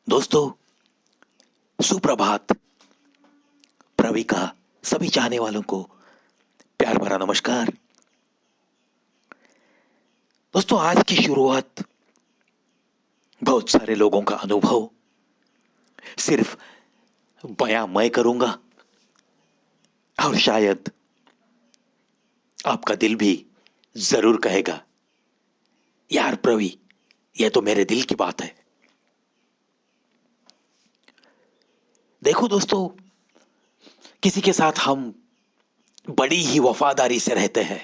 दोस्तों, सुप्रभात। प्रवी का सभी चाहने वालों को प्यार भरा नमस्कार। दोस्तों, आज की शुरुआत बहुत सारे लोगों का अनुभव सिर्फ बयां मैं करूंगा और शायद आपका दिल भी जरूर कहेगा, यार प्रवी, यह तो मेरे दिल की बात है। देखो दोस्तों, किसी के साथ हम बड़ी ही वफादारी से रहते हैं,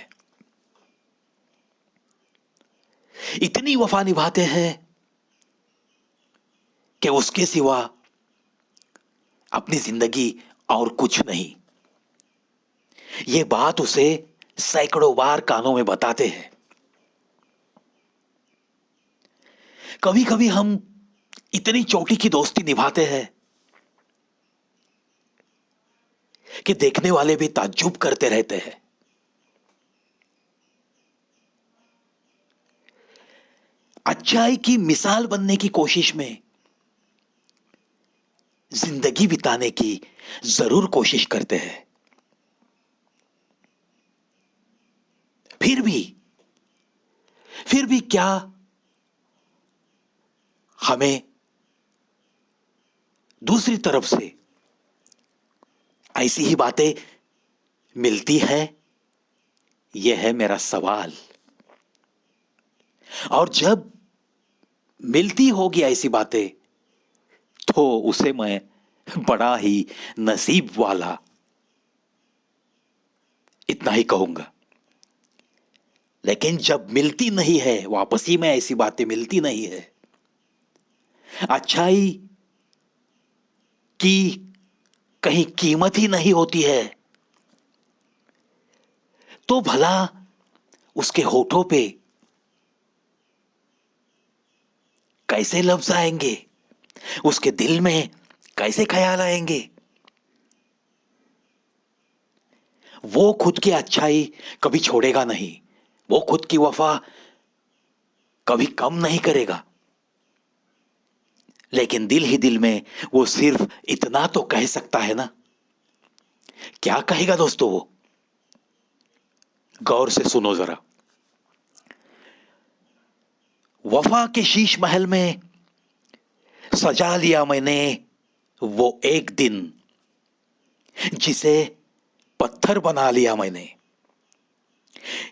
इतनी वफा निभाते हैं कि उसके सिवा अपनी जिंदगी और कुछ नहीं। ये बात उसे सैकड़ों बार कानों में बताते हैं। कभी कभी हम इतनी चोटी की दोस्ती निभाते हैं कि देखने वाले भी ताज्जुब करते रहते हैं। अच्छाई की मिसाल बनने की कोशिश में जिंदगी बिताने की जरूर कोशिश करते हैं। फिर भी फिर भी क्या हमें दूसरी तरफ से ऐसी ही बातें मिलती है? यह है मेरा सवाल। और जब मिलती होगी ऐसी बातें, तो उसे मैं बड़ा ही नसीब वाला इतना ही कहूंगा। लेकिन जब मिलती नहीं है, वापसी में ऐसी बातें मिलती नहीं है, अच्छाई की कहीं कीमत ही नहीं होती है, तो भला उसके होठों पे कैसे लफ्ज आएंगे, उसके दिल में कैसे ख्याल आएंगे? वो खुद की अच्छाई कभी छोड़ेगा नहीं, वो खुद की वफा कभी कम नहीं करेगा। लेकिन दिल ही दिल में वो सिर्फ इतना तो कह सकता है ना। क्या कहेगा दोस्तों वो? गौर से सुनो जरा। वफा के शीश महल में सजा लिया मैंने वो एक दिन, जिसे पत्थर बना लिया मैंने,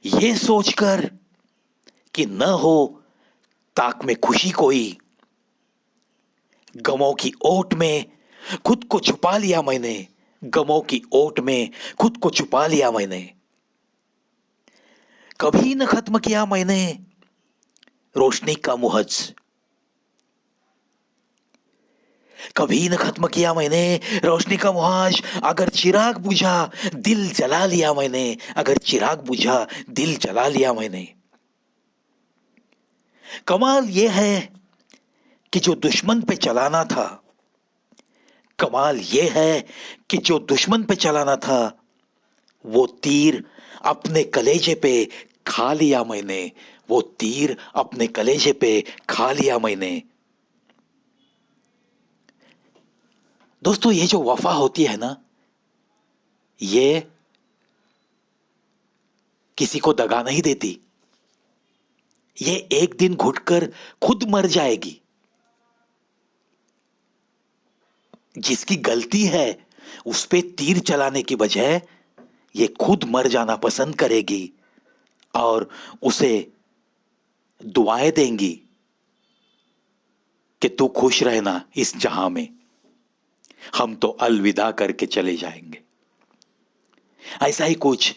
ये सोचकर कि न हो ताक में खुशी कोई, गमों की ओट में खुद को छुपा लिया मैंने, गमों की ओट में खुद को छुपा लिया मैंने। कभी न खत्म किया मैंने रोशनी का मुहज, कभी न खत्म किया मैंने रोशनी का मुहाज। अगर चिराग बुझा दिल जला लिया मैंने, अगर चिराग बुझा दिल जला लिया मैंने। कमाल यह है कि जो दुश्मन पे चलाना था, कमाल यह है कि जो दुश्मन पे चलाना था, वो तीर अपने कलेजे पे खा लिया मैंने, वो तीर अपने कलेजे पे खा लिया मैंने। दोस्तों, ये जो वफा होती है ना, ये किसी को दगा नहीं देती। ये एक दिन घुटकर खुद मर जाएगी। जिसकी गलती है उस पे तीर चलाने की बजाय ये खुद मर जाना पसंद करेगी और उसे दुआएं देंगी कि तू खुश रहना इस जहां में, हम तो अलविदा करके चले जाएंगे। ऐसा ही कुछ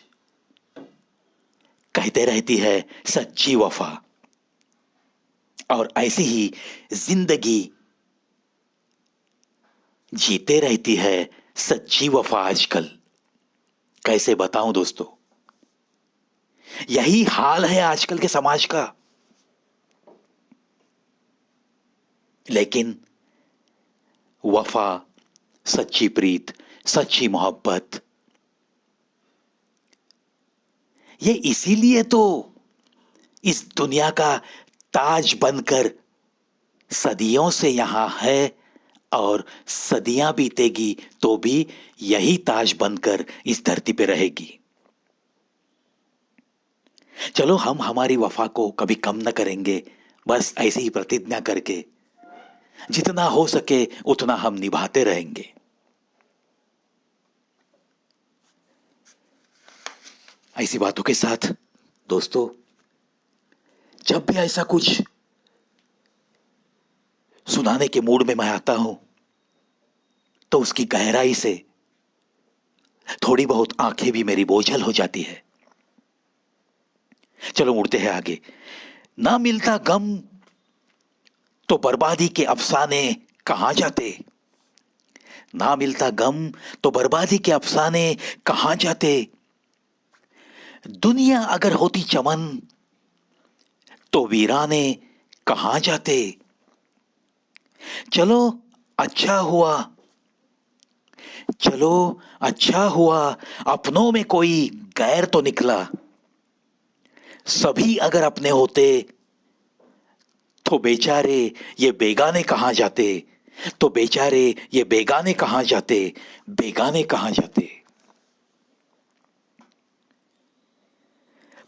कहते रहती है सच्ची वफा। और ऐसी ही जिंदगी जीते रहती है सच्ची वफा आजकल। कैसे बताऊं दोस्तों, यही हाल है आजकल के समाज का। लेकिन वफा, सच्ची प्रीत, सच्ची मोहब्बत, ये इसीलिए तो इस दुनिया का ताज बनकर सदियों से यहां है और सदियां बीतेगी तो भी यही ताज बनकर इस धरती पे रहेगी। चलो हम हमारी वफा को कभी कम न करेंगे, बस ऐसी ही प्रतिज्ञा करके जितना हो सके उतना हम निभाते रहेंगे। ऐसी बातों के साथ दोस्तों, जब भी ऐसा कुछ सुनाने के मूड में मैं आता हूं तो उसकी गहराई से थोड़ी बहुत आंखें भी मेरी बोझल हो जाती है। चलो मुड़ते हैं आगे। ना मिलता गम तो बर्बादी के अफसाने कहां जाते। ना मिलता गम तो बर्बादी के अफसाने कहां जाते। दुनिया अगर होती चमन तो वीराने कहां जाते। चलो अच्छा हुआ, चलो अच्छा हुआ, अपनों में कोई गैर तो निकला। सभी अगर अपने होते तो बेचारे ये बेगाने कहां जाते। तो बेचारे ये बेगाने कहां जाते, बेगाने कहां जाते।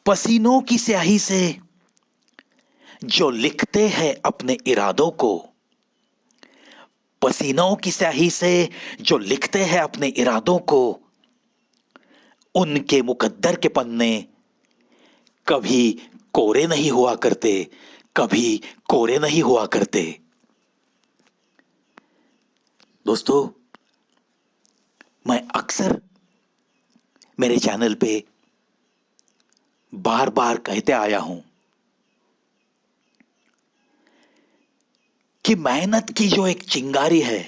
पसीनों की स्याही से जो लिखते हैं अपने इरादों को। पसीनों की स्याही से जो लिखते हैं अपने इरादों को, उनके मुकद्दर के पन्ने कभी कोरे नहीं हुआ करते, कभी कोरे नहीं हुआ करते। दोस्तों, मैं अक्सर मेरे चैनल पे बार बार कहते आया हूं कि मेहनत की जो एक चिंगारी है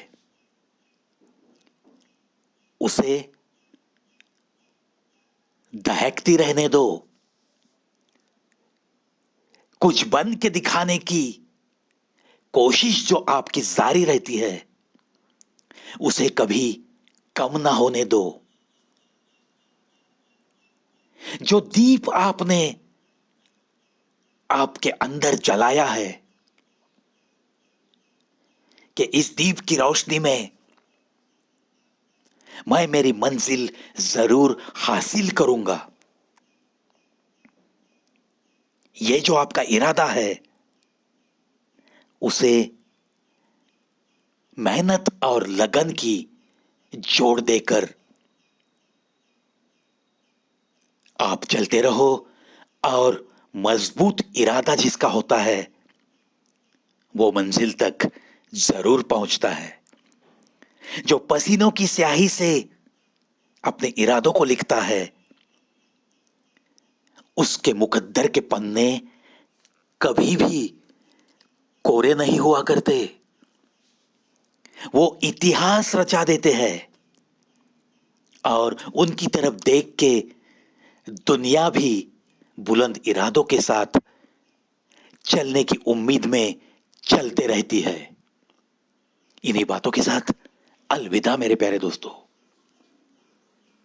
उसे दहकती रहने दो। कुछ बन के दिखाने की कोशिश जो आपकी जारी रहती है उसे कभी कम ना होने दो। जो दीप आपने आपके अंदर जलाया है कि इस दीप की रोशनी में मैं मेरी मंजिल जरूर हासिल करूंगा, ये जो आपका इरादा है उसे मेहनत और लगन की जोड़ देकर आप चलते रहो। और मजबूत इरादा जिसका होता है वो मंजिल तक जरूर पहुंचता है। जो पसीनों की स्याही से अपने इरादों को लिखता है उसके मुकद्दर के पन्ने कभी भी कोरे नहीं हुआ करते, वो इतिहास रचा देते हैं। और उनकी तरफ देख के दुनिया भी बुलंद इरादों के साथ चलने की उम्मीद में चलते रहती है। इन्हीं बातों के साथ अलविदा मेरे प्यारे दोस्तों।